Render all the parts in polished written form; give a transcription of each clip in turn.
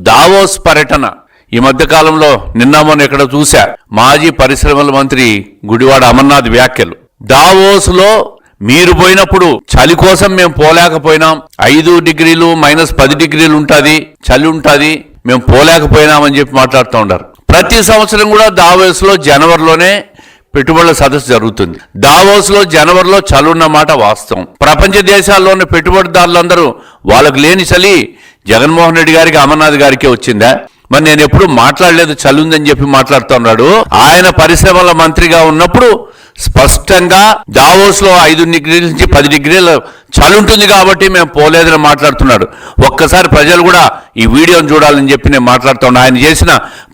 Davos పర్యటన ఈ మధ్య కాలంలో నిన్న మొన్న ఇక్కడ చూశా. మాజీ పరిశ్రమల మంత్రి గుడివాడ అమర్నాథ్ వ్యాఖ్యలు. దావోస్ లో మీరు పోయినప్పుడు చలి కోసం మేము పోలేకపోయినాం, 5 డిగ్రీలు -10 డిగ్రీలు ఉంటుంది, చలి ఉంటుంది, మేము పోలేకపోయినామని చెప్పి మాట్లాడుతూ ఉంటారు. ప్రతి సంవత్సరం కూడా దావోస్ లో జనవరిలోనే పెట్టుబడుల సదస్సు జరుగుతుంది. దావోస్ లో జనవరిలో చలి ఉన్న మాట వాస్తవం. ప్రపంచ దేశాల్లోని పెట్టుబడిదారులందరూ వాళ్ళకు లేని చలి జగన్మోహన్ రెడ్డి గారికి అమర్నాథ్ గారికి వచ్చిందా? మరి నేను ఎప్పుడు మాట్లాడలేదు, చలి ఉందని చెప్పి మాట్లాడుతున్నాడు. ఆయన పరిశ్రమల మంత్రిగా ఉన్నప్పుడు స్పష్టంగా దావోస్ లో 5 డిగ్రీల నుంచి 10 డిగ్రీల చలి ఉంటుంది కాబట్టి మేము పోలేదని మాట్లాడుతున్నాడు. ఒక్కసారి ప్రజలు కూడా ఈ వీడియోని చూడాలని చెప్పి నేను మాట్లాడుతున్నాను. ఆయన చేసిన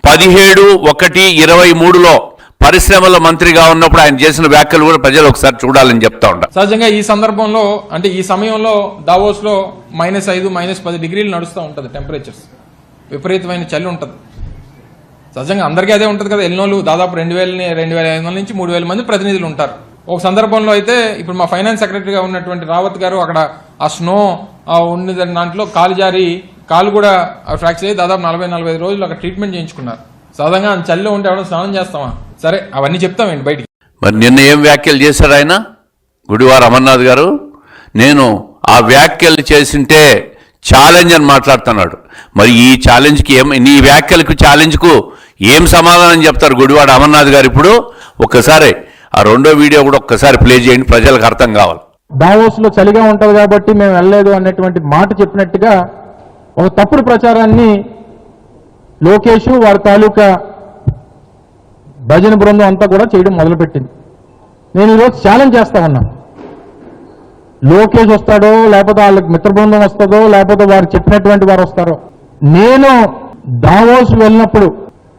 17/1/23లో పరిశ్రమల మంత్రిగా ఉన్నప్పుడు ఆయన చేసిన వ్యాఖ్యలు కూడా ప్రజలు ఒకసారి చూడాలని చెప్తా ఉంటారు. సహజంగా ఈ సందర్భంలో అంటే ఈ సమయంలో దావోస్ లో -5, -10 డిగ్రీలు నడుస్తూ ఉంటుంది. టెంపరేచర్స్ విపరీతమైన చలి ఉంటుంది. సహజంగా అందరికీ అదే ఉంటుంది కదా. ఎన్నోళ్ళు దాదాపు 2,500 నుంచి 3,000 మంది ప్రతినిధులు ఉంటారు. ఒక సందర్భంలో అయితే ఇప్పుడు మా ఫైనాన్స్ సెక్రటరీగా ఉన్నటువంటి రావత్ గారు అక్కడ ఆ స్నో ఉన్న దాంట్లో కాలు జారి కాలు కూడా ఫ్రాక్చర్ అయ్యి దాదాపు 40-45 రోజులు అక్కడ ట్రీట్మెంట్ చేయించుకున్నారు. సహజంగా చలిలో ఉంటే ఎవరైనా స్నానం చేస్తామా? సరే, అవన్నీ చెప్తామండి బయటికి. మరి నిన్న ఏం వ్యాఖ్యలు చేశారు ఆయన? గుడివార అమర్నాథ్ గారు నేను ఆ వ్యాఖ్యలు చేసింటే ఛాలెంజ్ అని మాట్లాడుతున్నాడు. మరి ఈ ఛాలెంజ్కి నీ వ్యాఖ్యలకు ఛాలెంజ్కు ఏం సమాధానం చెప్తారు గుడివాడ అమర్నాథ్ గారు? ఇప్పుడు ఒక్కసారి ఆ రెండో వీడియో కూడా ఒక్కసారి ప్లే చేయండి, ప్రజలకు అర్థం కావాలి. దావోస్ లో చలిగా ఉంటది కాబట్టి మేము వెళ్ళలేదు అన్నటువంటి మాట చెప్పినట్టుగా ఒక తప్పుడు ప్రచారాన్ని లోకేష్ వారి తాలూకా భజన బృందం అంతా కూడా చేయడం మొదలుపెట్టింది. నేను ఈరోజు ఛాలెంజ్ చేస్తా ఉన్నా. లోకేష్ వస్తాడో లేకపోతే వాళ్ళకి మిత్ర బృందం వస్తుందో లేకపోతే వారు చెప్పినటువంటి వారు వస్తారో, నేను దావోస్ వెళ్ళినప్పుడు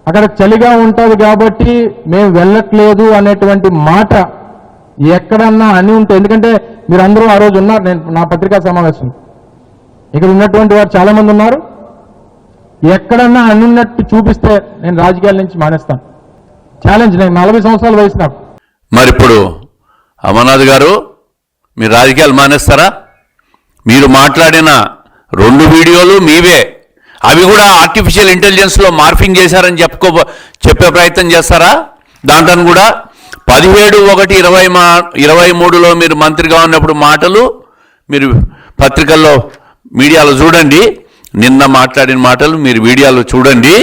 అక్కడ చలిగా ఉంటుంది కాబట్టి మేము వెళ్ళట్లేదు అనేటువంటి మాట ఎక్కడన్నా అని ఉంటే, ఎందుకంటే మీరు అందరూ ఆ రోజు ఉన్నారు, నేను నా పత్రికా సమావేశం ఇక్కడ ఉన్నటువంటి వారు చాలా మంది ఉన్నారు. ఎక్కడన్నా అనున్నట్టు చూపిస్తే నేను రాజకీయాల నుంచి మానేస్తాను. ఛాలెంజ్. నేను 40 సంవత్సరాల వయసు నాకు. మరి ఇప్పుడు అమర్నాథ్ గారు మీరు రాజకీయాలు మానేస్తారా? మీరు మాట్లాడిన 2 వీడియోలు మీవే, అవి కూడా ఆర్టిఫిషియల్ ఇంటెలిజెన్స్లో మార్ఫింగ్ చేశారని చెప్పే ప్రయత్నం చేస్తారా? దాంట్లో కూడా 17/1/23లో మీరు మంత్రిగా ఉన్నప్పుడు మాటలు మీరు పత్రికల్లో మీడియాలో చూడండి. నిన్న మాట్లాడిన మాటలు మీరు వీడియోలో చూడండి.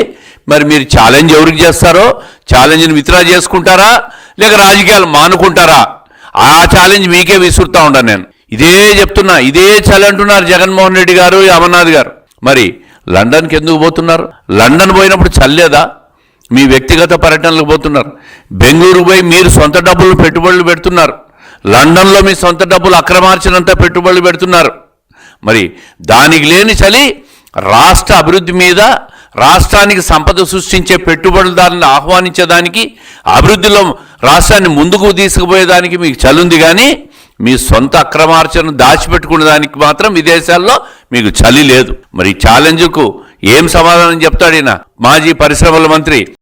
మరి మీరు ఛాలెంజ్ ఎవరికి చేస్తారో, ఛాలెంజ్ని విత్డ్రా చేసుకుంటారా లేక రాజకీయాలు మానుకుంటారా? ఆ ఛాలెంజ్ మీకే విసురుతా ఉంటాను నేను. ఇదే చెప్తున్నా, ఇదే చలి అంటున్నారు జగన్మోహన్ రెడ్డి గారు, అమర్నాథ్ గారు. మరి లండన్కి ఎందుకు పోతున్నారు? లండన్ పోయినప్పుడు చల్లేదా? మీ వ్యక్తిగత పర్యటనలకు పోతున్నారు. బెంగళూరు పోయి మీరు సొంత డబ్బులు పెట్టుబడులు పెడుతున్నారు. లండన్లో మీ సొంత డబ్బులు అక్రమార్చనంతా పెట్టుబడులు పెడుతున్నారు. మరి దానికి లేని చలి రాష్ట్ర అభివృద్ధి మీద, రాష్ట్రానికి సంపద సృష్టించే పెట్టుబడిదారులను ఆహ్వానించేదానికి, అభివృద్ధిలో రాష్ట్రాన్ని ముందుకు తీసుకుపోయేదానికి మీకు చలి ఉంది. కానీ మీ సొంత అక్రమార్చనను దాచిపెట్టుకునే దానికి మాత్రం విదేశాల్లో మీకు చలి లేదు. మరి ఛాలెంజ్కు ఏం సమాధానం చెప్తాడు ఈయన మాజీ పరిశ్రమల మంత్రి?